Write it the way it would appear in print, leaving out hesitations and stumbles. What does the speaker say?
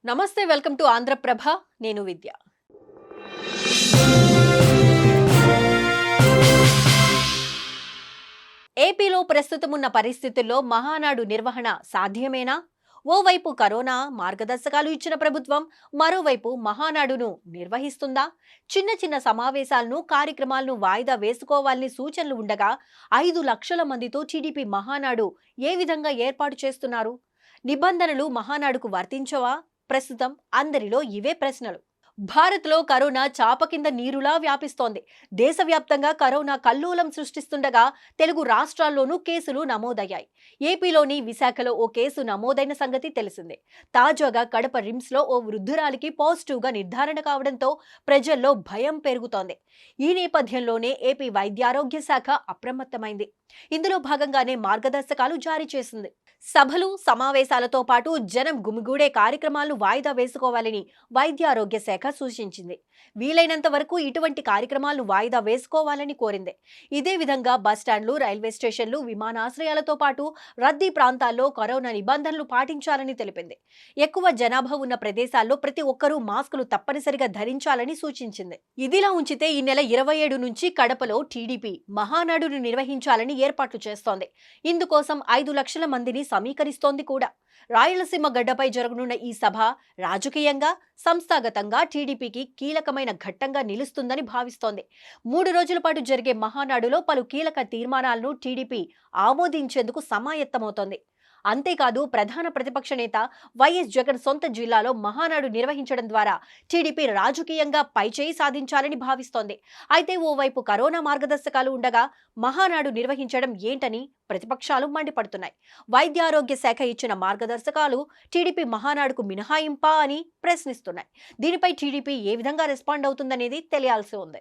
నమస్తే, welcome to Andhraprabha. నేను విద్య. ఏపీలో ప్రస్తుతం ఉన్న పరిస్థితుల్లో మహానాడు నిర్వహణ సాధ్యమేనా? ఓవైపు కరోనా మార్గదర్శకాలు ఇచ్చిన ప్రభుత్వం మరోవైపు మహానాడును నిర్వహిస్తుందా? చిన్న చిన్న సమావేశాలను కార్యక్రమాలను వాయిదా వేసుకోవాలని సూచనలు ఉండగా 5 లక్షల మందితో టీడీపీ మహానాడు ఏ విధంగా ఏర్పాటు చేస్తున్నారు? నిబంధనలు మహానాడుకు వర్తించవా? ప్రస్తుతం అందరిలో ఇవే ప్రశ్నలు. భారత్లో కరోనా చాప కింద నీరులా వ్యాపిస్తోంది. దేశవ్యాప్తంగా కరోనా కల్లోలం సృష్టిస్తుండగా తెలుగు రాష్ట్రాల్లోనూ కేసులు నమోదయ్యాయి. ఏపీలోని విశాఖలో ఓ కేసు నమోదైన సంగతి తెలిసిందే. తాజాగా కడప రిమ్స్లో ఓ వృద్ధురాలికి పాజిటివ్గా నిర్ధారణ కావడంతో ప్రజల్లో భయం పెరుగుతోంది. ఈ నేపథ్యంలోనే ఏపీ వైద్యారోగ్య శాఖ అప్రమత్తమైంది. ఇందులో భాగంగానే మార్గదర్శకాలు జారీ చేసింది. సభలు, సమావేశాలతో పాటు జనం గుమిగూడే కార్యక్రమాలను వాయిదా వేసుకోవాలని వైద్యారోగ్య శాఖ సూచించింది. వీలైనంత వరకు ఇటువంటి కార్యక్రమాలను వాయిదా వేసుకోవాలని కోరింది. ఇదే విధంగా బస్టాండ్లు, రైల్వే స్టేషన్లు, విమానాశ్రయాలతో పాటు రద్దీ ప్రాంతాల్లో కరోనా నిబంధనలు పాటించాలని తెలిపింది. ఎక్కువ జనాభా ఉన్న ప్రదేశాల్లో ప్రతి ఒక్కరూ మాస్కులు తప్పనిసరిగా ధరించాలని సూచించింది. ఇదిలా ఉంచితే ఈ నెల 27 నుంచి కడపలో టీడీపీ మహానాడును నిర్వహించాలని ఏర్పాట్లు చేస్తోంది. ఇందుకోసం 5 లక్షల మందిని సమీకరిస్తోంది కూడా. రాయలసీమ గడ్డపై జరగనున్న ఈ సభ రాజకీయంగా, సంస్థాగతంగా టీడీపీకి కీలకమైన ఘట్టంగా నిలుస్తుందని భావిస్తోంది. 3 రోజుల పాటు జరిగే మహానాడులో పలు కీలక తీర్మానాలను టీడీపీ ఆమోదించేందుకు సమాయత్తమవుతోంది. అంతేకాదు, ప్రధాన ప్రతిపక్ష నేత వైఎస్ జగన్ సొంత జిల్లాలో మహానాడు నిర్వహించడం ద్వారా టీడీపీ రాజకీయంగా పైచేయి సాధించాలని భావిస్తోంది. అయితే ఓవైపు కరోనా మార్గదర్శకాలు ఉండగా మహానాడు నిర్వహించడం ఏంటని ప్రతిపక్షాలు మండిపడుతున్నాయి. వైద్యారోగ్య శాఖ ఇచ్చిన మార్గదర్శకాలు టీడీపీ మహానాడుకు మినహాయింపా అని ప్రశ్నిస్తున్నాయి. దీనిపై టీడీపీ ఏ విధంగా రెస్పాండ్ అవుతుందనేది తెలియాల్సి ఉంది.